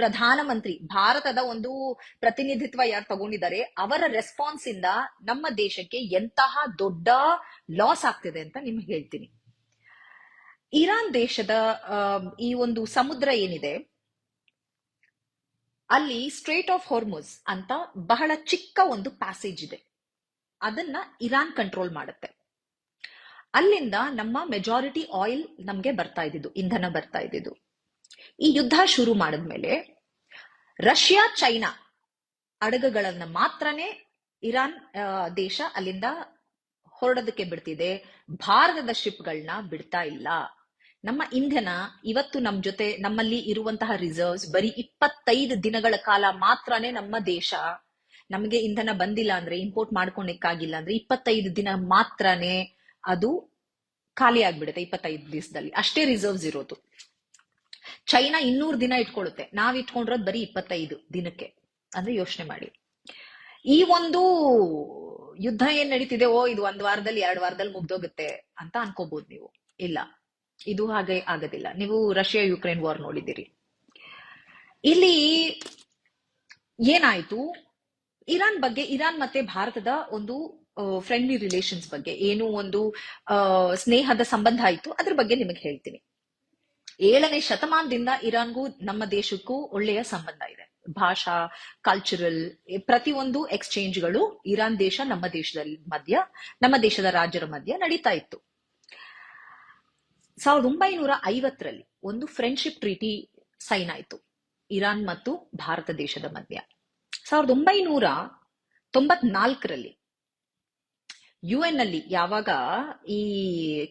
ಪ್ರಧಾನಮಂತ್ರಿ ಭಾರತದ ಒಂದು ಪ್ರತಿನಿಧಿತ್ವ ಯಾರು ತಗೊಂಡಿದ್ದಾರೆ ಅವರ ರೆಸ್ಪಾನ್ಸ್ ಇಂದ ನಮ್ಮ ದೇಶಕ್ಕೆ ಎಂತಹ ದೊಡ್ಡ ಲಾಸ್ ಆಗ್ತಿದೆ ಅಂತ ನಿಮ್ಗೆ ಹೇಳ್ತೀನಿ. ಇರಾನ್ ದೇಶದ ಈ ಒಂದು ಸಮುದ್ರ ಏನಿದೆ ಅಲ್ಲಿ ಸ್ಟ್ರೇಟ್ ಆಫ್ ಹೊರ್ಮುಜ್ ಅಂತ ಬಹಳ ಚಿಕ್ಕ ಒಂದು ಪ್ಯಾಸೇಜ್ ಇದೆ. ಅದನ್ನ ಇರಾನ್ ಕಂಟ್ರೋಲ್ ಮಾಡುತ್ತೆ. ಅಲ್ಲಿಂದ ನಮ್ಮ ಮೆಜಾರಿಟಿ ಆಯಿಲ್ ನಮ್ಗೆ ಬರ್ತಾ ಇದ್ದಿದ್ದು, ಇಂಧನ ಬರ್ತಾ ಇದ್ದಿದ್ದು. ಈ ಯುದ್ಧ ಶುರು ಮಾಡಿದ್ಮೇಲೆ ರಷ್ಯಾ ಚೈನಾ ಹಡಗುಗಳನ್ನ ಮಾತ್ರನೇ ಇರಾನ್ ದೇಶ ಅಲ್ಲಿಂದ ಹೊರಡೋದಕ್ಕೆ ಬಿಡ್ತಿದೆ. ಭಾರತದ ಶಿಪ್ಗಳನ್ನ ಬಿಡ್ತಾ ಇಲ್ಲ. ನಮ್ಮ ಇಂಧನ ಇವತ್ತು ನಮ್ಮಲ್ಲಿ ಇರುವಂತಹ ರಿಸರ್ವ್ಸ್ ಬರೀ 25 ದಿನಗಳ ಕಾಲ ಮಾತ್ರನೇ ನಮ್ಮ ದೇಶ, ನಮಗೆ ಇಂಧನ ಬಂದಿಲ್ಲ ಅಂದ್ರೆ, ಇಂಪೋರ್ಟ್ ಮಾಡ್ಕೊಳಕ್ಕಾಗಿಲ್ಲ ಅಂದ್ರೆ 25 ದಿನ ಮಾತ್ರನೇ ಅದು ಖಾಲಿ ಆಗ್ಬಿಡುತ್ತೆ. 25 ದಿವಸದಲ್ಲಿ ಅಷ್ಟೇ ರಿಸರ್ವ್ಸ್ ಇರೋದು. ಚೈನಾ 200 ದಿನ ಇಟ್ಕೊಳ್ಳುತ್ತೆ, ನಾವ್ ಇಟ್ಕೊಂಡಿರೋದು ಬರೀ 25 ದಿನಕ್ಕೆ. ಅಂದ್ರೆ ಯೋಚನೆ ಮಾಡಿ, ಈ ಒಂದು ಯುದ್ಧ ಏನ್ ನಡೀತಿದೆ, ಇದು 1 ವಾರದಲ್ಲಿ 2 ವಾರದಲ್ಲಿ ಮುಗ್ದೋಗುತ್ತೆ ಅಂತ ಅನ್ಕೋಬಹುದು ನೀವು. ಇಲ್ಲ, ಇದು ಹಾಗೆ ಆಗೋದಿಲ್ಲ. ನೀವು ರಷ್ಯಾ ಯುಕ್ರೇನ್ ವಾರ್ ನೋಡಿದಿರಿ. ಇಲ್ಲಿ ಏನಾಯ್ತು, ಇರಾನ್ ಬಗ್ಗೆ, ಇರಾನ್ ಮತ್ತೆ ಭಾರತದ ಒಂದು ಫ್ರೆಂಡ್ಲಿ ರಿಲೇಷನ್ಸ್ ಬಗ್ಗೆ, ಏನು ಒಂದು ಸ್ನೇಹದ ಸಂಬಂಧ ಆಯ್ತು, ಅದ್ರ ಬಗ್ಗೆ ನಿಮಗೆ ಹೇಳ್ತೀನಿ. 7ನೇ ಶತಮಾನದಿಂದ ಇರಾನ್ಗೂ ನಮ್ಮ ದೇಶಕ್ಕೂ ಒಳ್ಳೆಯ ಸಂಬಂಧ ಇದೆ. ಭಾಷಾ, ಕಲ್ಚರಲ್, ಪ್ರತಿಯೊಂದು ಎಕ್ಸ್ಚೇಂಜ್ಗಳು ಇರಾನ್ ದೇಶ ನಮ್ಮ ದೇಶದ ರಾಜ್ಯರ ಮಧ್ಯ ನಡೀತಾ ಇತ್ತು. 1950ರಲ್ಲಿ ಒಂದು ಫ್ರೆಂಡ್ಶಿಪ್ ಟ್ರೀಟಿ ಸೈನ್ ಆಯ್ತು ಇರಾನ್ ಮತ್ತು ಭಾರತ ದೇಶದ ಮಧ್ಯ. 1994ರಲ್ಲಿ UN ಅಲ್ಲಿ ಯಾವಾಗ ಈ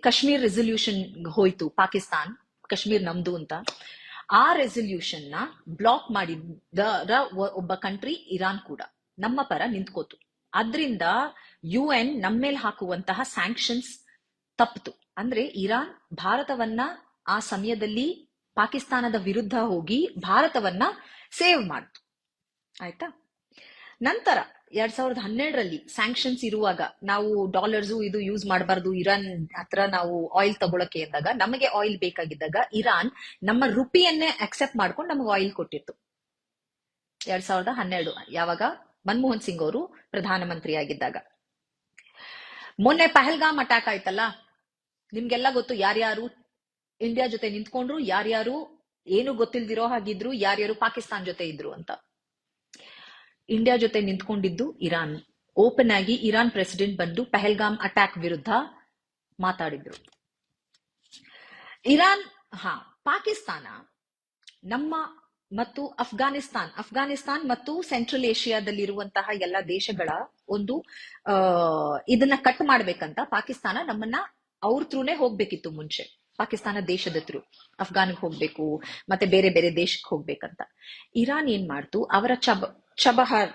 ಕಾಶ್ಮೀರ್ ರೆಸಲ್ಯೂಷನ್ ಹೋಯ್ತು, ಪಾಕಿಸ್ತಾನ್ ಕಾಶ್ಮೀರ್ ನಮ್ದು ಅಂತ, ಆ ರೆಸಲ್ಯೂಷನ್ ನ ಬ್ಲಾಕ್ ಮಾಡಿದ ಒಬ್ಬ ಕಂಟ್ರಿ ಇರಾನ್ ಕೂಡ ನಮ್ಮ ಪರ ನಿಂತ್ಕೋತು. ಅದ್ರಿಂದ UN ನಮ್ಮ ಮೇಲೆ ಹಾಕುವಂತಹ ಸ್ಯಾಂಕ್ಷನ್ಸ್ ತಪ್ಪಿತು. ಅಂದ್ರೆ ಇರಾನ್ ಭಾರತವನ್ನ ಆ ಸಮಯದಲ್ಲಿ ಪಾಕಿಸ್ತಾನದ ವಿರುದ್ಧ ಹೋಗಿ ಭಾರತವನ್ನ ಸೇವ್ ಮಾಡ್ತು. ಆಯ್ತಾ? ನಂತರ 2012ರಲ್ಲಿ ಸ್ಯಾಂಕ್ಷನ್ಸ್ ಇರುವಾಗ ನಾವು ಡಾಲರ್ಸ್ ಇದು ಯೂಸ್ ಮಾಡಬಾರ್ದು, ಇರಾನ್ ಹತ್ರ ನಾವು ಆಯಿಲ್ ತಗೊಳಕ್ಕೆ ಅಂದಾಗ, ನಮಗೆ ಆಯಿಲ್ ಬೇಕಾಗಿದ್ದಾಗ ಇರಾನ್ ನಮ್ಮ ರುಪಿಯನ್ನೇ ಅಕ್ಸೆಪ್ಟ್ ಮಾಡ್ಕೊಂಡು ನಮಗೆ ಆಯಿಲ್ ಕೊಟ್ಟಿತ್ತು. 2012 ಯಾವಾಗ ಮನಮೋಹನ್ ಸಿಂಗ್ ಅವರು ಪ್ರಧಾನಮಂತ್ರಿ ಆಗಿದ್ದಾಗ. ಮೊನ್ನೆ ಪಹಲ್ಗಾಮ್ ಅಟ್ಯಾಕ್ ಆಯ್ತಲ್ಲ, ನಿಮ್ಗೆಲ್ಲ ಗೊತ್ತು ಯಾರ್ಯಾರು ಇಂಡಿಯಾ ಜೊತೆ ನಿಂತ್ಕೊಂಡ್ರು, ಯಾರ್ಯಾರು ಏನು ಗೊತ್ತಿಲ್ದಿರೋ ಹಾಗಿದ್ರು, ಯಾರ್ಯಾರು ಪಾಕಿಸ್ತಾನ್ ಜೊತೆ ಇದ್ರು ಅಂತ. ಇಂಡಿಯಾ ಜೊತೆ ನಿಂತ್ಕೊಂಡಿದ್ದು ಇರಾನ್. ಓಪನ್ ಆಗಿ ಇರಾನ್ ಪ್ರೆಸಿಡೆಂಟ್ ಬಂದು ಪಹಲ್ಗಾಮ್ ಅಟ್ಯಾಕ್ ವಿರುದ್ಧ ಮಾತಾಡಿದ್ರು. ಇರಾನ್ ಪಾಕಿಸ್ತಾನ ನಮ್ಮ ಮತ್ತು ಅಫ್ಘಾನಿಸ್ತಾನ್ ಮತ್ತು ಸೆಂಟ್ರಲ್ ಏಷ್ಯಾದಲ್ಲಿರುವಂತಹ ಎಲ್ಲ ದೇಶಗಳ ಒಂದು ಇದನ್ನ ಕಟ್ ಮಾಡ್ಬೇಕಂತ ಪಾಕಿಸ್ತಾನ ನಮ್ಮನ್ನ ಅವ್ರ ಥ್ರೂನೇ ಹೋಗ್ಬೇಕಿತ್ತು ಮುಂಚೆ. ಪಾಕಿಸ್ತಾನ ದೇಶದ ಥ್ರೂ ಅಫ್ಘಾನ್ಗೆ ಹೋಗ್ಬೇಕು, ಮತ್ತೆ ಬೇರೆ ಬೇರೆ ದೇಶಕ್ಕೆ ಹೋಗ್ಬೇಕಂತ. ಇರಾನ್ ಏನ್ ಮಾಡ್ತು, ಅವರ ಚಬಹಾರ್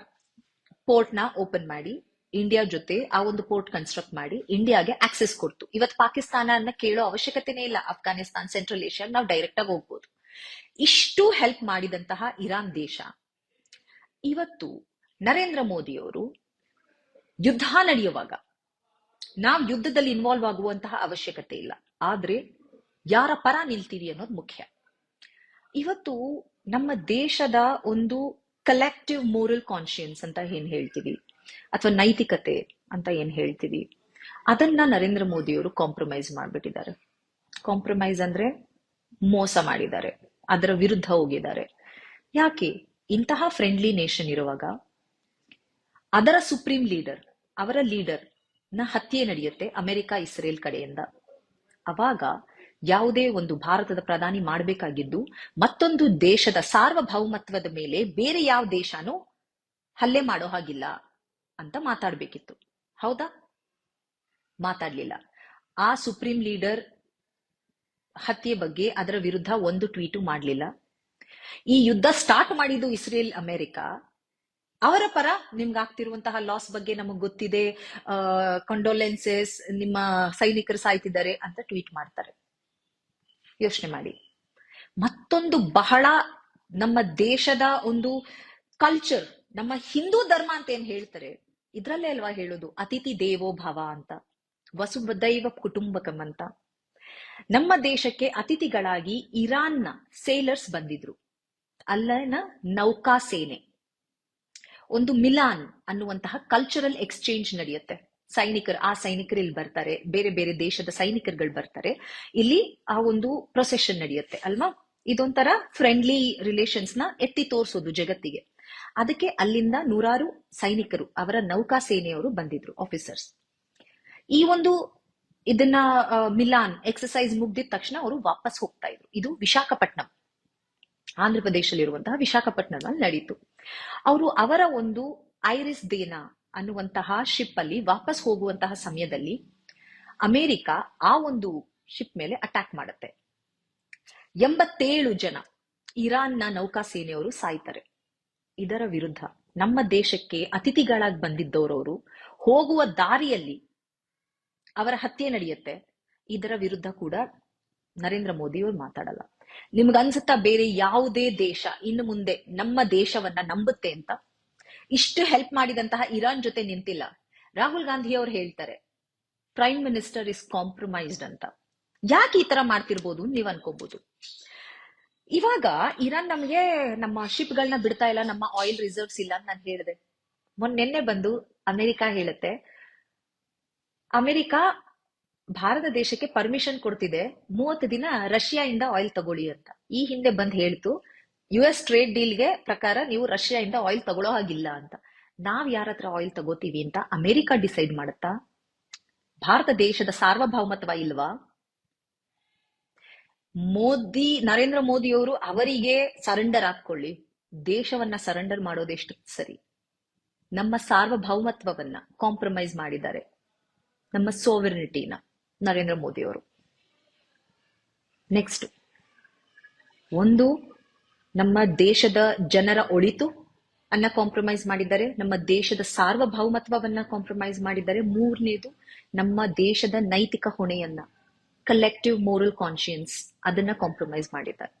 ಪೋರ್ಟ್ ನ ಓಪನ್ ಮಾಡಿ ಇಂಡಿಯಾ ಜೊತೆ ಆ ಒಂದು ಪೋರ್ಟ್ ಕನ್ಸ್ಟ್ರಕ್ಟ್ ಮಾಡಿ ಇಂಡಿಯಾಗೆ ಆಕ್ಸೆಸ್ ಕೊಡ್ತು. ಇವತ್ತು ಪಾಕಿಸ್ತಾನ ಕೇಳೋ ಅವಶ್ಯಕತೆನೇ ಇಲ್ಲ. ಅಫ್ಘಾನಿಸ್ತಾನ್, ಸೆಂಟ್ರಲ್ ಏಷ್ಯಾ ನಾವು ಡೈರೆಕ್ಟ್ ಆಗಿ ಹೋಗ್ಬೋದು. ಇಷ್ಟು ಹೆಲ್ಪ್ ಮಾಡಿದಂತಹ ಇರಾನ್ ದೇಶ ಇವತ್ತು ನರೇಂದ್ರ ಮೋದಿ ಅವರು ಯುದ್ಧ ನಡೆಯುವಾಗ ನಾವು ಯುದ್ಧದಲ್ಲಿ ಇನ್ವಾಲ್ವ್ ಆಗುವಂತಹ ಅವಶ್ಯಕತೆ ಇಲ್ಲ, ಆದ್ರೆ ಯಾರ ಪರ ನಿಲ್ತೀವಿ ಅನ್ನೋದು ಮುಖ್ಯ. ಇವತ್ತು ನಮ್ಮ ದೇಶದ ಒಂದು ಕಲೆಕ್ಟಿವ್ ಮೋರಲ್ ಕಾನ್ಶಿಯನ್ಸ್ ಅಂತ ಏನ್ ಹೇಳ್ತೀವಿ, ಅಥವಾ ನೈತಿಕತೆ ಅಂತ ಏನ್ ಹೇಳ್ತೀವಿ, ಅದನ್ನ ನರೇಂದ್ರ ಮೋದಿ ಅವರು ಕಾಂಪ್ರಮೈಸ್ ಮಾಡ್ಬಿಟ್ಟಿದ್ದಾರೆ. ಕಾಂಪ್ರಮೈಸ್ ಅಂದ್ರೆ ಮೋಸ ಮಾಡಿದ್ದಾರೆ, ಅದರ ವಿರುದ್ಧ ಹೋಗಿದ್ದಾರೆ. ಯಾಕೆ? ಇಂತಹ ಫ್ರೆಂಡ್ಲಿ ನೇಷನ್ ಇರುವಾಗ ಅದರ ಸುಪ್ರೀಂ ಲೀಡರ್, ಅವರ ಲೀಡರ್ ನ ಹತ್ಯೆ ನಡೆಯುತ್ತೆ ಅಮೆರಿಕ ಇಸ್ರೇಲ್ ಕಡೆಯಿಂದ. ಅವಾಗ ಯಾವುದೇ ಒಂದು ಭಾರತದ ಪ್ರಧಾನಿ ಮಾಡಬೇಕಾಗಿದ್ದು ಮತ್ತೊಂದು ದೇಶದ ಸಾರ್ವಭೌಮತ್ವದ ಮೇಲೆ ಬೇರೆ ಯಾವ ದೇಶನೂ ಹಲ್ಲೆ ಮಾಡೋ ಹಾಗಿಲ್ಲ ಅಂತ ಮಾತಾಡ್ಬೇಕಿತ್ತು. ಹೌದಾ? ಮಾತಾಡ್ಲಿಲ್ಲ. ಆ ಸುಪ್ರೀಂ ಲೀಡರ್ ಹತ್ಯೆ ಬಗ್ಗೆ ಅದರ ವಿರುದ್ಧ ಒಂದು ಟ್ವೀಟು ಮಾಡಲಿಲ್ಲ. ಈ ಯುದ್ಧ ಸ್ಟಾರ್ಟ್ ಮಾಡಿದ್ದು ಇಸ್ರೇಲ್ ಅಮೆರಿಕ. ಅವರ ಪರ ನಿಮ್ಗಾಗ್ತಿರುವಂತಹ ಲಾಸ್ ಬಗ್ಗೆ ನಮಗ್ ಗೊತ್ತಿದೆ, ಕಂಡೋಲೆನ್ಸಸ್, ನಿಮ್ಮ ಸೈನಿಕರು ಸಾಯ್ತಿದ್ದಾರೆ ಅಂತ ಟ್ವೀಟ್ ಮಾಡ್ತಾರೆ. ಯೋಚನೆ ಮಾಡಿ. ಮತ್ತೊಂದು ಬಹಳ ನಮ್ಮ ದೇಶದ ಒಂದು ಕಲ್ಚರ್, ನಮ್ಮ ಹಿಂದೂ ಧರ್ಮ ಅಂತ ಏನ್ ಹೇಳ್ತಾರೆ, ಇದ್ರಲ್ಲೇ ಅಲ್ವಾ ಹೇಳೋದು ಅತಿಥಿ ದೇವೋ ಭವ ಅಂತ, ವಸುದೈವ ಕುಟುಂಬಕಂ ಅಂತ. ನಮ್ಮ ದೇಶಕ್ಕೆ ಅತಿಥಿಗಳಾಗಿ ಇರಾನ್ನ ಸೇಲರ್ಸ್ ಬಂದಿದ್ರು. ಅಲ್ಲಿನ ನೌಕಾ ಸೇನೆ, ಒಂದು ಮಿಲಾನ್ ಅನ್ನುವಂತಹ ಕಲ್ಚರಲ್ ಎಕ್ಸ್ಚೇಂಜ್ ನಡೆಯುತ್ತೆ. ಆ ಸೈನಿಕರು ಇಲ್ಲಿ ಬರ್ತಾರೆ, ಬೇರೆ ಬೇರೆ ದೇಶದ ಸೈನಿಕರುಗಳು ಬರ್ತಾರೆ, ಇಲ್ಲಿ ಆ ಒಂದು ಪ್ರೊಸೆಷನ್ ನಡೆಯುತ್ತೆ ಅಲ್ವಾ. ಇದೊಂಥರ ಫ್ರೆಂಡ್ಲಿ ರಿಲೇಷನ್ಸ್ ನ ಎತ್ತಿ ತೋರಿಸೋದು ಜಗತ್ತಿಗೆ. ಅದಕ್ಕೆ ಅಲ್ಲಿಂದ ನೂರಾರು ಸೈನಿಕರು, ಅವರ ನೌಕಾ ಸೇನೆಯವರು ಬಂದಿದ್ರು, ಆಫೀಸರ್ಸ್. ಈ ಒಂದು ಇದನ್ನ ಮಿಲಾನ್ ಎಕ್ಸರ್ಸೈಸ್ ಮುಗ್ದಿದ ತಕ್ಷಣ ಅವರು ವಾಪಸ್ ಹೋಗ್ತಾ ಇದ್ರು. ಇದು ವಿಶಾಖಪಟ್ಟಣಂ, ಆಂಧ್ರ ಪ್ರದೇಶದಲ್ಲಿರುವಂತಹ ವಿಶಾಖಪಟ್ಟಣದಲ್ಲಿ ನಡೀತು. ಅವರು ಅವರ ಒಂದು ಐರಿಸ್ ದೇನಾ ಅನ್ನುವಂತಹ ಶಿಪ್ ಅಲ್ಲಿ ವಾಪಸ್ ಹೋಗುವಂತಹ ಸಮಯದಲ್ಲಿ ಅಮೆರಿಕ ಆ ಒಂದು ಶಿಪ್ ಮೇಲೆ ಅಟ್ಯಾಕ್ ಮಾಡುತ್ತೆ. 87 ಜನ ಇರಾನ್ನ ನೌಕಾ ಸೇನೆಯವರು ಸಾಯ್ತಾರೆ. ಇದರ ವಿರುದ್ಧ ನಮ್ಮ ದೇಶಕ್ಕೆ ಅತಿಥಿಗಳಾಗಿ ಬಂದಿದ್ದವರವರು ಹೋಗುವ ದಾರಿಯಲ್ಲಿ ಅವರ ಹತ್ಯೆ ನಡೆಯುತ್ತೆ. ಇದರ ವಿರುದ್ಧ ಕೂಡ ನರೇಂದ್ರ ಮೋದಿ ಅವರು ಮಾತಾಡಲ್ಲ. ನಿಮ್ಗನ್ಸುತ್ತಾ ಬೇರೆ ಯಾವುದೇ ದೇಶ ಇನ್ನು ಮುಂದೆ ನಮ್ಮ ದೇಶವನ್ನ ನಂಬುತ್ತೆ ಅಂತ? ಇಷ್ಟು ಹೆಲ್ಪ್ ಮಾಡಿದಂತಹ ಇರಾನ್ ಜೊತೆ ನಿಂತಿಲ್ಲ. ರಾಹುಲ್ ಗಾಂಧಿ ಅವರು ಹೇಳ್ತಾರೆ ಪ್ರೈಮ್ ಮಿನಿಸ್ಟರ್ ಇಸ್ ಕಾಂಪ್ರಮೈಸ್ಡ್ ಅಂತ. ಯಾಕೆ ಈ ತರ ಮಾಡ್ತಿರ್ಬೋದು ನೀವ್ ಅನ್ಕೋಬಹುದು. ಇವಾಗ ಇರಾನ್ ನಮಗೆ ನಮ್ಮ ಶಿಪ್ ಗಳನ್ನ ಬಿಡ್ತಾ ಇಲ್ಲ, ನಮ್ಮ ಆಯಿಲ್ ರಿಸರ್ವ್ಸ್ ಇಲ್ಲ ಅಂತ ನಾನು ಹೇಳಿದೆ. ನಿನ್ನೆ ಬಂದು ಅಮೆರಿಕ ಹೇಳುತ್ತೆ, ಅಮೆರಿಕ ಭಾರತ ದೇಶಕ್ಕೆ ಪರ್ಮಿಷನ್ ಕೊಡ್ತಿದೆ 30 ದಿನ ರಷ್ಯಾದಿಂದ ಆಯಿಲ್ ತಗೊಳ್ಳಿ ಅಂತ. ಈ ಹಿಂದೆ ಬಂದ್ ಹೇಳ್ತು US ಟ್ರೇಡ್ ಡೀಲ್ಗೆ ಪ್ರಕಾರ ನೀವು ರಷ್ಯಾದಿಂದ ಆಯಿಲ್ ತಗೊಳ್ಳೋ ಹಾಗಿಲ್ಲ ಅಂತ. ನಾವ್ ಯಾರ ಹತ್ರ ಆಯಿಲ್ ತಗೋತೀವಿ ಅಂತ ಅಮೆರಿಕ ಡಿಸೈಡ್ ಮಾಡುತ್ತಾ? ಭಾರತ ದೇಶದ ಸಾರ್ವಭೌಮತ್ವ ಇಲ್ವಾ? ನರೇಂದ್ರ ಮೋದಿ ಅವರು ಅವರಿಗೆ ಸರೆಂಡರ್ ಹಾಕೊಳ್ಳಿ, ದೇಶವನ್ನ ಸರೆಂಡರ್ ಮಾಡೋದೆಷ್ಟು ಸರಿ? ನಮ್ಮ ಸಾರ್ವಭೌಮತ್ವವನ್ನ ಕಾಂಪ್ರಮೈಸ್ ಮಾಡಿದ್ದಾರೆ, ನಮ್ಮ ಸೋವರ್ನಿಟಿನ ನರೇಂದ್ರ ಮೋದಿ ಅವರು. ನೆಕ್ಸ್ಟ್, ಒಂದು ನಮ್ಮ ದೇಶದ ಜನರ ಒಳಿತು ಅನ್ನ ಕಾಂಪ್ರಮೈಸ್ ಮಾಡಿದ್ದಾರೆ, ನಮ್ಮ ದೇಶದ ಸಾರ್ವಭೌಮತ್ವವನ್ನ ಕಾಂಪ್ರಮೈಸ್ ಮಾಡಿದ್ದಾರೆ. ಮೂರನೇದು, ನಮ್ಮ ದೇಶದ ನೈತಿಕ ಹೊಣೆಯನ್ನ, ಕಲೆಕ್ಟಿವ್ ಮೋರಲ್ ಕಾನ್ಶಿಯನ್ಸ್, ಅದನ್ನ ಕಾಂಪ್ರಮೈಸ್ ಮಾಡಿದ್ದಾರೆ.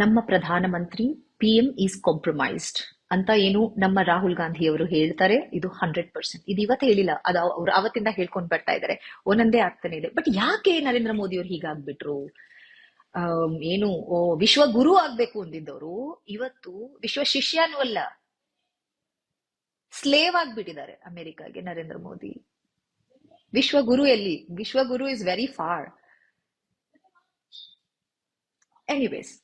ನಮ್ಮ ಪ್ರಧಾನಮಂತ್ರಿ PM ಈಸ್ ಕಾಂಪ್ರಮೈಸ್ಡ್ ಅಂತ ಏನು ನಮ್ಮ ರಾಹುಲ್ ಗಾಂಧಿ ಅವರು ಹೇಳ್ತಾರೆ, ಇದು 100%. ಇದು ಇವತ್ತು ಹೇಳಿಲ್ಲ, ಅದು ಅವ್ರು ಅವತ್ತಿಂದ ಹೇಳ್ಕೊಂಡು ಬರ್ತಾ ಇದ್ದಾರೆ, ಒಂದೊಂದೇ ಆಗ್ತಾನೆ ಇದೆ. ಬಟ್ ಯಾಕೆ ನರೇಂದ್ರ ಮೋದಿ ಅವರು ಹೀಗಾಗ್ಬಿಟ್ರು? ಏನು ವಿಶ್ವ ಗುರು ಆಗ್ಬೇಕು ಅಂದಿದ್ದವರು ಇವತ್ತು ವಿಶ್ವ ಶಿಷ್ಯನೂ ಅಲ್ಲ, ಸ್ಲೇವ್ ಆಗ್ಬಿಟ್ಟಿದ್ದಾರೆ ಅಮೆರಿಕಾಗೆ ನರೇಂದ್ರ ಮೋದಿ. ವಿಶ್ವಗುರು ಎಲ್ಲಿ? ವಿಶ್ವಗುರು ಇಸ್ ವೆರಿ ಫಾರ್. ಎನಿವೇಸ್,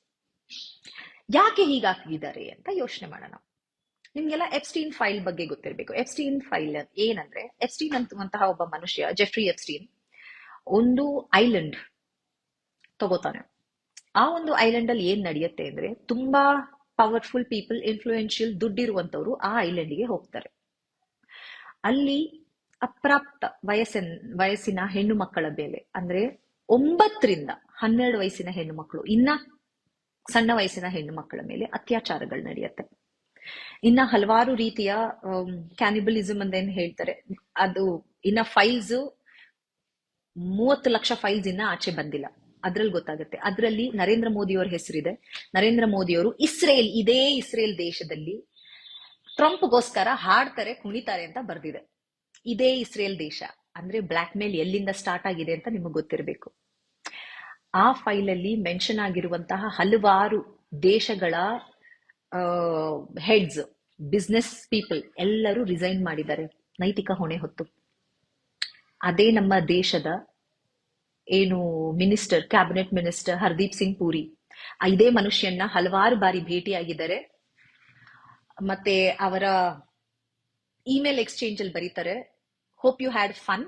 ಯಾಕೆ ಹೀಗಾಗಿದ್ದಾರೆ ಅಂತ ಯೋಚನೆ ಮಾಡೋಣ. ನಿಮ್ಗೆಲ್ಲ ಎಪ್ಸ್ಟೀನ್ ಫೈಲ್ ಬಗ್ಗೆ ಗೊತ್ತಿರಬೇಕು. ಎಪ್ಸ್ಟೀನ್ ಫೈಲ್ ಏನಂದ್ರೆ, ಎಪ್ಸ್ಟೀನ್ ಅಂತುವಂತಹ ಒಬ್ಬ ಮನುಷ್ಯ, ಜೆಫ್ರಿ ಎಪ್ಸ್ಟೀನ್, ಒಂದು ಐಲ್ಯಾಂಡ್ ತಗೋತಾನೆ. ಆ ಒಂದು ಐಲ್ಯಾಂಡ್ ಅಲ್ಲಿ ಏನ್ ನಡೆಯುತ್ತೆ ಅಂದ್ರೆ, ತುಂಬಾ ಪವರ್ಫುಲ್ ಪೀಪಲ್, ಇನ್ಫ್ಲೂಯೆನ್ಷಿಯಲ್, ದುಡ್ಡಿರುವಂತವ್ರು ಆ ಐಲ್ಯಾಂಡ್ಗೆ ಹೋಗ್ತಾರೆ. ಅಲ್ಲಿ ಅಪ್ರಾಪ್ತ ವಯಸ್ಸಿನ ಹೆಣ್ಣು ಮಕ್ಕಳ ಮೇಲೆ, ಅಂದ್ರೆ 9 ರಿಂದ 12 ವಯಸ್ಸಿನ ಹೆಣ್ಣು ಮಕ್ಕಳು, ಇನ್ನ ಸಣ್ಣ ವಯಸ್ಸಿನ ಹೆಣ್ಣು ಮಕ್ಕಳ ಮೇಲೆ ಅತ್ಯಾಚಾರಗಳು ನಡೆಯುತ್ತೆ. ಇನ್ನ ಹಲವಾರು ರೀತಿಯ ಕ್ಯಾನಿಬಲಿಸಮ್ ಅಂತ ಏನ್ ಹೇಳ್ತಾರೆ, ಅದು ಇನ್ನ ಫೈಲ್ಸ್ 30 ಲಕ್ಷ ಫೈಲ್ಸ್ ಇನ್ನ ಆಚೆ ಬಂದಿಲ್ಲ. ಅದ್ರಲ್ಲಿ ಗೊತ್ತಾಗುತ್ತೆ. ಅದ್ರಲ್ಲಿ ನರೇಂದ್ರ ಮೋದಿ ಅವರ ಹೆಸರಿದೆ. ನರೇಂದ್ರ ಮೋದಿ ಅವರು ಇದೇ ಇಸ್ರೇಲ್ ದೇಶದಲ್ಲಿ ಟ್ರಂಪ್ಗೋಸ್ಕರ ಹಾಡ್ತಾರೆ, ಕುಣಿತಾರೆ ಅಂತ ಬರ್ದಿದೆ. ಇದೇ ಇಸ್ರೇಲ್ ದೇಶ ಅಂದ್ರೆ ಬ್ಲಾಕ್ ಮೇಲ್ ಎಲ್ಲಿಂದ ಸ್ಟಾರ್ಟ್ ಆಗಿದೆ ಅಂತ ನಿಮಗೆ ಗೊತ್ತಿರಬೇಕು. ಆ ಫೈಲ್ ಅಲ್ಲಿ ಮೆನ್ಷನ್ ಆಗಿರುವಂತಹ ಹಲವಾರು ದೇಶಗಳ ಹೆಡ್ಸ್, ಬಿಸ್ನೆಸ್ ಪೀಪಲ್ ಎಲ್ಲರೂ ರಿಸೈನ್ ಮಾಡಿದ್ದಾರೆ, ನೈತಿಕ ಹೊಣೆ ಹೊತ್ತು. ಅದೇ ನಮ್ಮ ದೇಶದ ಏನು minister, cabinet minister Hardeep Singh puri, ಇದೇ ಮನುಷ್ಯನ್ನ ಹಲವಾರು ಬಾರಿ ಭೇಟಿಯಾಗಿದ್ದಾರೆ. ಮತ್ತೆ ಅವರ ಇಮೇಲ್ ಎಕ್ಸ್ಚೇಂಜ್ ಅಲ್ಲಿ ಬರೀತಾರೆ, hope you had fun,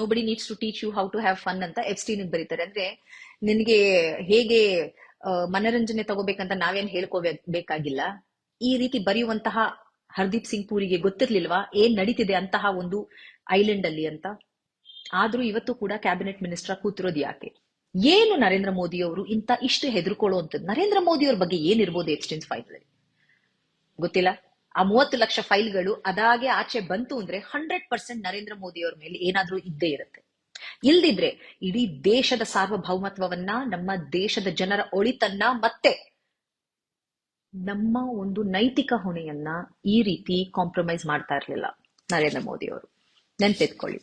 nobody needs to teach you how to have fun ಅಂತ ಎಪ್ಸ್ಟೀನ್ ಬರೀತಾರೆ. ಅಂದ್ರೆ ನಿನಗೆ ಹೇಗೆ ಮನರಂಜನೆ ತಗೋಬೇಕಂತ ನಾವೇನ್ ಹೇಳ್ಕೋಬೇಕಾಗಿಲ್ಲ. ಈ ರೀತಿ ಬರೆಯುವಂತಹ ಹರ್ದೀಪ್ ಸಿಂಗ್ ಪೂರಿಗೆ ಗೊತ್ತಿರ್ಲಿಲ್ವಾ ಏನ್ ನಡೀತಿದೆ ಅಂತಹ ಒಂದು ಐಲ್ಯಾಂಡ್ ಅಲ್ಲಿ ಅಂತ? ಆದ್ರೂ ಇವತ್ತು ಕೂಡ ಕ್ಯಾಬಿನೆಟ್ ಮಿನಿಸ್ಟರ್ ಕೂತಿರೋದು ಯಾಕೆ? ಏನು ನರೇಂದ್ರ ಮೋದಿ ಅವರು ಇಂತ ಇಷ್ಟು ಹೆದರ್ಕೊಳ್ಳುವಂಥದ್ದು? ನರೇಂದ್ರ ಮೋದಿ ಅವ್ರ ಬಗ್ಗೆ ಏನಿರ್ಬೋದು ಎಪ್ಸ್ಟೀನ್ ಫೈಲ್ ಅಲ್ಲಿ ಗೊತ್ತಿಲ್ಲ. ಆ 30 ಲಕ್ಷ ಫೈಲ್ಗಳು ಅದಾಗೆ ಆಚೆ ಬಂತು ಅಂದ್ರೆ 100% ನರೇಂದ್ರ ಮೋದಿ ಅವ್ರ ಮೇಲೆ ಏನಾದ್ರೂ ಇದ್ದೇ ಇರುತ್ತೆ. ಇಲ್ದಿದ್ರೆ ಇಡೀ ದೇಶದ ಸಾರ್ವಭೌಮತ್ವವನ್ನ, ನಮ್ಮ ದೇಶದ ಜನರ ಒಳಿತನ್ನ, ಮತ್ತೆ ನಮ್ಮ ಒಂದು ನೈತಿಕ ಹೊಣೆಯನ್ನ ಈ ರೀತಿ ಕಾಂಪ್ರಮೈಸ್ ಮಾಡ್ತಾ ಇರ್ಲಿಲ್ಲ ನರೇಂದ್ರ ಮೋದಿ ಅವರು. ನೆನ್ಪಿಟ್ಕೊಳ್ಳಿ.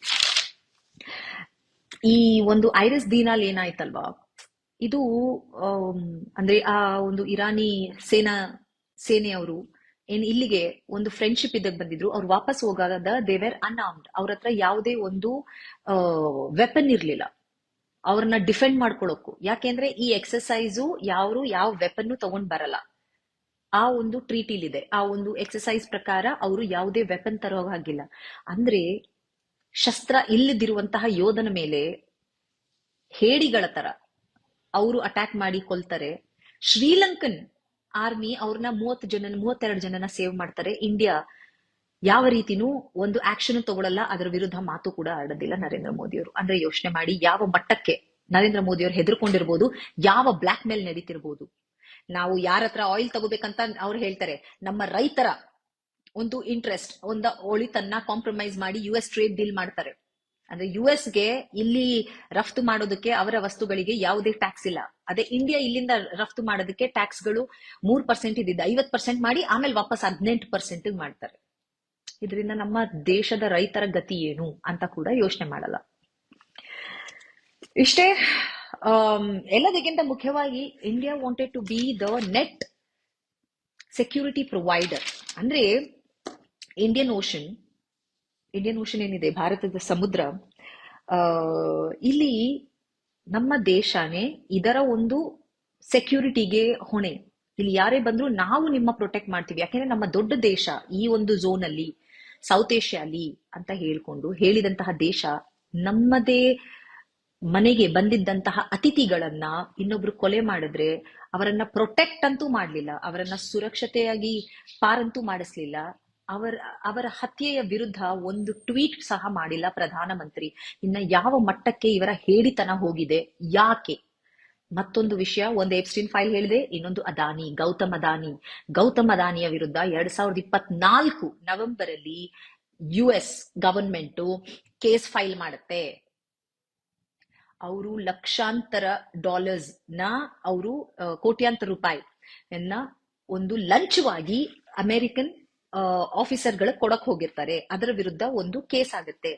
ಈ ಒಂದು ಐರಿಸ್ ದೀನಾಲ್ ಏನಾಯ್ತಲ್ವಾ, ಇದು ಅಂದ್ರೆ ಆ ಒಂದು ಇರಾನಿ ಸೇನೆಯವರು ಏನ್ ಇಲ್ಲಿಗೆ ಒಂದು ಫ್ರೆಂಡ್ಶಿಪ್ ಇದ್ದಾಗ ಬಂದಿದ್ರು. ಅವ್ರು ವಾಪಸ್ ಹೋಗಾದ ದೇವರ್ ಅನ್ಆರ್ಮ್ಡ್. ಅವ್ರ ಹತ್ರ ಯಾವುದೇ ಒಂದು ವೆಪನ್ ಇರ್ಲಿಲ್ಲ ಅವ್ರನ್ನ ಡಿಫೆಂಡ್ ಮಾಡ್ಕೊಳಕ್ಕೂ. ಯಾಕೆಂದ್ರೆ ಈ ಎಕ್ಸರ್ಸೈಸು ಯಾವ ವೆಪನ್ ತಗೊಂಡ್ ಬರಲ್ಲ. ಆ ಒಂದು ಟ್ರೀಟಿಲಿದೆ. ಆ ಒಂದು ಎಕ್ಸರ್ಸೈಸ್ ಪ್ರಕಾರ ಅವರು ಯಾವುದೇ ವೆಪನ್ ತರೋ ಹಾಗಿಲ್ಲ. ಅಂದ್ರೆ ಶಸ್ತ್ರ ಇಲ್ಲದಿರುವಂತಹ ಯೋಧನ ಮೇಲೆ ಹೇಡಿಗಳ ತರ ಅವರು ಅಟ್ಯಾಕ್ ಮಾಡಿ ಕೊಲ್ತಾರೆ. ಶ್ರೀಲಂಕನ್ ಆರ್ಮಿ ಅವ್ರನ್ನ 32 ಜನನ ಸೇವ್ ಮಾಡ್ತಾರೆ. ಇಂಡಿಯಾ ಯಾವ ರೀತಿನೂ ಒಂದು ಆಕ್ಷನ್ ತಗೊಳ್ಳಲ್ಲ, ಅದರ ವಿರುದ್ಧ ಮಾತು ಕೂಡ ಆಡೋದಿಲ್ಲ ನರೇಂದ್ರ ಮೋದಿ ಅವರು. ಅಂದ್ರೆ ಯೋಚನೆ ಮಾಡಿ ಯಾವ ಮಟ್ಟಕ್ಕೆ ನರೇಂದ್ರ ಮೋದಿ ಅವರು ಹೆದರ್ಕೊಂಡಿರ್ಬೋದು, ಯಾವ ಬ್ಲಾಕ್ ಮೇಲ್ ನಡೀತಿರ್ಬೋದು. ನಾವು ಯಾರ ಹತ್ರ ಆಯಿಲ್ ತಗೋಬೇಕಂತ ಅವ್ರು ಹೇಳ್ತಾರೆ, ನಮ್ಮ ರೈತರ ಒಂದು ಇಂಟ್ರೆಸ್ಟ್ ಒಂದು ಒಳಿತನ್ನ ಕಾಂಪ್ರಮೈಸ್ ಮಾಡಿ US ಟ್ರೇಡ್ ಡೀಲ್ ಮಾಡ್ತಾರೆ. ಅಂದ್ರೆ ಗೆ ಇಲ್ಲಿ ರಫ್ತು ಮಾಡೋದಕ್ಕೆ ಅವರ ವಸ್ತುಗಳಿಗೆ ಯಾವುದೇ ಟ್ಯಾಕ್ಸ್ ಇಲ್ಲ. ಅದೇ ಇಂಡಿಯಾ ಇಲ್ಲಿಂದ ರಫ್ತು ಮಾಡೋದಕ್ಕೆ ಟ್ಯಾಕ್ಸ್ಗಳು 3% ಇದ್ದಿದ್ದು 50% ಮಾಡಿ ಆಮೇಲೆ ವಾಪಸ್ 18% ಮಾಡ್ತಾರೆ. ಇದರಿಂದ ನಮ್ಮ ದೇಶದ ರೈತರ ಗತಿ ಏನು ಅಂತ ಕೂಡ ಯೋಚನೆ ಮಾಡಲ್ಲ. ಇಷ್ಟೇ. ಎಲ್ಲದಕ್ಕಿಂತ ಮುಖ್ಯವಾಗಿ India wanted to be the net security provider. ಅಂದ್ರೆ ಇಂಡಿಯನ್ ಓಷನ್ ಏನಿದೆ, ಭಾರತದ ಸಮುದ್ರ, ಇಲ್ಲಿ ನಮ್ಮ ದೇಶನೇ ಇದರ ಒಂದು ಸೆಕ್ಯೂರಿಟಿಗೆ ಹೊಣೆ. ಇಲ್ಲಿ ಯಾರೇ ಬಂದ್ರು ನಾವು ನಿಮ್ಮ ಪ್ರೊಟೆಕ್ಟ್ ಮಾಡ್ತೀವಿ. ಯಾಕೆಂದ್ರೆ ನಮ್ಮ ದೊಡ್ಡ ದೇಶ ಈ ಒಂದು ಝೋನ್ ಅಲ್ಲಿ, ಸೌತ್ ಏಷ್ಯಾಲಿ ಅಂತ ಹೇಳಿದಂತಹ ದೇಶ ನಮ್ಮದೇ ಮನೆಗೆ ಬಂದಿದ್ದಂತಹ ಅತಿಥಿಗಳನ್ನ ಇನ್ನೊಬ್ರು ಕೊಲೆ ಮಾಡಿದ್ರೆ ಅವರನ್ನ ಪ್ರೊಟೆಕ್ಟ್ ಅಂತೂ ಮಾಡ್ಲಿಲ್ಲ, ಅವರನ್ನ ಸುರಕ್ಷತೆಯಾಗಿ ಪಾರಂತೂ ಮಾಡಿಸ್ಲಿಲ್ಲ. ಅವರ ಹತ್ಯೆಯ ವಿರುದ್ಧ ಒಂದು ಟ್ವೀಟ್ ಸಹ ಮಾಡಿಲ್ಲ ಪ್ರಧಾನಮಂತ್ರಿ. ಇನ್ನ ಯಾವ ಮಟ್ಟಕ್ಕೆ ಇವರ ಹೇಡಿತನ ಹೋಗಿದೆ, ಯಾಕೆ? ಮತ್ತೊಂದು ವಿಷಯ, ಒಂದು ಎಪ್ಸ್ಟೀನ್ ಫೈಲ್ ಹೇಳಿದೆ, ಇನ್ನೊಂದು ಗೌತಮ್ ಅದಾನಿಯ ವಿರುದ್ಧ 2024 ನವೆಂಬರ್ ಅಲ್ಲಿ US ಗವರ್ಮೆಂಟ್ ಕೇಸ್ ಫೈಲ್ ಮಾಡುತ್ತೆ. ಅವರು ಲಕ್ಷಾಂತರ ಡಾಲರ್ಸ್ ಅವರು ಕೋಟ್ಯಾಂತರ ರೂಪಾಯಿ ಒಂದು ಲಂಚವಾಗಿ ಅಮೆರಿಕನ್ ಆಫೀಸರ್ಗಳ ಕೊಡಕ್ ಹೋಗಿರ್ತಾರೆ. ಅದರ ವಿರುದ್ಧ ಒಂದು ಕೇಸ್ ಆಗುತ್ತೆ.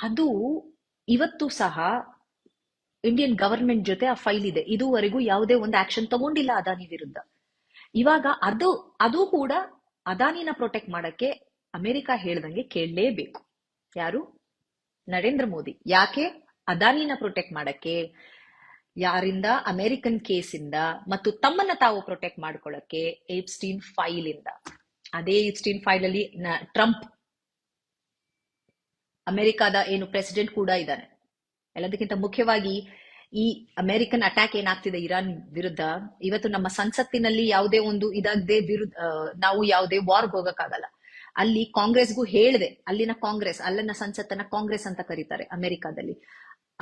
ಅದು ಇವತ್ತು ಸಹ ಇಂಡಿಯನ್ ಗವರ್ಮೆಂಟ್ ಜೊತೆ ಆ ಫೈಲ್ ಇದೆ. ಇದುವರೆಗೂ ಯಾವುದೇ ಒಂದು ಆಕ್ಷನ್ ತಗೊಂಡಿಲ್ಲ ಅದಾನಿ ವಿರುದ್ಧ. ಇವಾಗ ಅದು ಕೂಡ ಅದಾನಿನ ಪ್ರೊಟೆಕ್ಟ್ ಮಾಡಕ್ಕೆ ಅಮೆರಿಕ ಹೇಳ್ದಂಗೆ ಕೇಳಲೇಬೇಕು. ಯಾರು? ನರೇಂದ್ರ ಮೋದಿ. ಯಾಕೆ? ಅದಾನಿನ ಪ್ರೊಟೆಕ್ಟ್ ಮಾಡಕ್ಕೆ, ಯಾರಿಂದ? ಅಮೆರಿಕನ್ ಕೇಸಿಂದ ಮತ್ತು ತಮ್ಮನ್ನ ತಾವು ಪ್ರೊಟೆಕ್ಟ್ ಮಾಡ್ಕೊಳ್ಳಕ್ಕೆ ಎಪ್ಸ್ಟೀನ್ ಫೈಲ್ ಇಂದ. ಅದೇ ಎಪ್ಸ್ಟೀನ್ ಫೈಲ್ ಅಲ್ಲಿ ಟ್ರಂಪ್ ಅಮೆರಿಕಾದ ಏನು ಪ್ರೆಸಿಡೆಂಟ್ ಕೂಡ ಇದ್ದಾನೆ. ಎಲ್ಲದಕ್ಕಿಂತ ಮುಖ್ಯವಾಗಿ ಈ ಅಮೆರಿಕನ್ ಅಟ್ಯಾಕ್ ಏನಾಗ್ತಿದೆ ಇರಾನ್ ವಿರುದ್ಧ, ಇವತ್ತು ನಮ್ಮ ಸಂಸತ್ತಿನಲ್ಲಿ ಯಾವುದೇ ಒಂದು ಇದಾಗದೆ ನಾವು ಯಾವುದೇ ವಾರ್ಗ್ ಹೋಗಕ್ಕಾಗಲ್ಲ. ಅಲ್ಲಿ ಕಾಂಗ್ರೆಸ್ಗೂ ಹೇಳಿದೆ, ಅಲ್ಲಿನ ಸಂಸತ್ತನ್ನ ಕಾಂಗ್ರೆಸ್ ಅಂತ ಕರೀತಾರೆ ಅಮೆರಿಕಾದಲ್ಲಿ.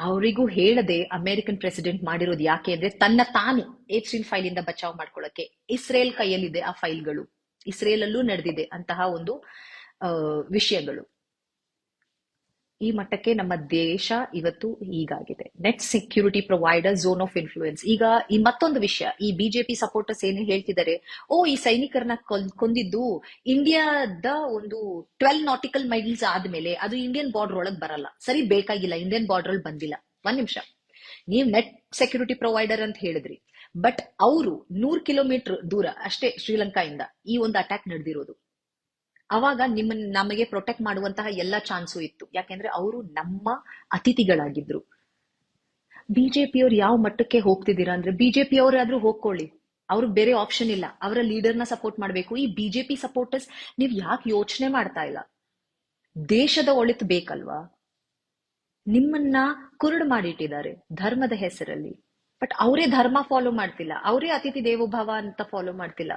ಅವರಿಗೂ ಹೇಳದೆ ಅಮೆರಿಕನ್ ಪ್ರೆಸಿಡೆಂಟ್ ಮಾಡಿರೋದು ಯಾಕೆ ಅಂದ್ರೆ ತನ್ನ ತಾನು ಎಪ್ಸ್ಟೀನ್ ಫೈಲ್ ಇಂದ ಬಚಾವ್ ಮಾಡ್ಕೊಳ್ಳಕ್ಕೆ. ಇಸ್ರೇಲ್ ಕೈಯಲ್ಲಿದೆ ಆ ಫೈಲ್ಗಳು, ಇಸ್ರೇಲ್ ಅಲ್ಲೂ ನಡೆದಿದೆ ಅಂತಹ ಒಂದು ವಿಷಯಗಳು. ಈ ಮಟ್ಟಕ್ಕೆ ನಮ್ಮ ದೇಶ ಇವತ್ತು ಹೀಗಾಗಿದೆ. Net security provider, zone of influence. ಈಗ ಈ ಮತ್ತೊಂದು ವಿಷಯ, ಈ ಬಿಜೆಪಿ ಸಪೋರ್ಟರ್ಸ್ ಏನು ಹೇಳ್ತಿದ್ದಾರೆ, ಈ ಸೈನಿಕರನ್ನ ಕೊಂದಿದ್ದು ಇಂಡಿಯಾದ ಒಂದು 12 ನಾಟಿಕಲ್ ಮೈಲ್ಸ್ ಆದ್ಮೇಲೆ ಅದು ಇಂಡಿಯನ್ ಬಾರ್ಡರ್ ಒಳಗ್ ಬರಲ್ಲ. ಸರಿ, ಬೇಕಾಗಿಲ್ಲ, ಇಂಡಿಯನ್ ಬಾರ್ಡರ್ ಅಲ್ಲಿ ಬಂದಿಲ್ಲ. ಒಂದ್ ನಿಮಿಷ, ನೀವು ನೆಟ್ ಸೆಕ್ಯೂರಿಟಿ ಪ್ರೊವೈಡರ್ ಅಂತ ಹೇಳಿದ್ರಿ, ಬಟ್ ಅವರು 100 ಕಿಲೋಮೀಟರ್ ದೂರ ಅಷ್ಟೇ ಶ್ರೀಲಂಕಾ ಇಂದ ಈ ಒಂದು ಅಟ್ಯಾಕ್ ನಡೆದಿರೋದು. ಅವಾಗ ನಮಗೆ ಪ್ರೊಟೆಕ್ಟ್ ಮಾಡುವಂತಹ ಎಲ್ಲ ಚಾನ್ಸು ಇತ್ತು. ಯಾಕೆಂದ್ರೆ ಅವರು ನಮ್ಮ ಅತಿಥಿಗಳಾಗಿದ್ರು. ಬಿಜೆಪಿಯವ್ರು ಯಾವ ಮಟ್ಟಕ್ಕೆ ಹೋಗ್ತಿದ್ದೀರಾ ಅಂದ್ರೆ, ಬಿಜೆಪಿ ಅವರಾದ್ರೂ ಹೋಗ್ಕೊಳ್ಳಿ, ಅವ್ರಿಗೆ ಬೇರೆ ಆಪ್ಷನ್ ಇಲ್ಲ. ಅವರ ಲೀಡರ್ನ ಸಪೋರ್ಟ್ ಮಾಡ್ಬೇಕು. ಈ ಬಿಜೆಪಿ ಸಪೋರ್ಟರ್ಸ್ ನೀವ್ ಯಾಕೆ ಯೋಚನೆ ಮಾಡ್ತಾ ಇಲ್ಲ? ದೇಶದ ಒಳಿತು ಬೇಕಲ್ವಾ? ನಿಮ್ಮನ್ನ ಕುರುಡು ಮಾಡಿಟ್ಟಿದ್ದಾರೆ ಧರ್ಮದ ಹೆಸರಲ್ಲಿ. ಬಟ್ ಅವರೇ ಧರ್ಮ ಫಾಲೋ ಮಾಡ್ತಿಲ್ಲ, ಅವರೇ ಅತಿಥಿ ದೇವೋಭವ ಅಂತ ಫಾಲೋ ಮಾಡ್ತಿಲ್ಲ.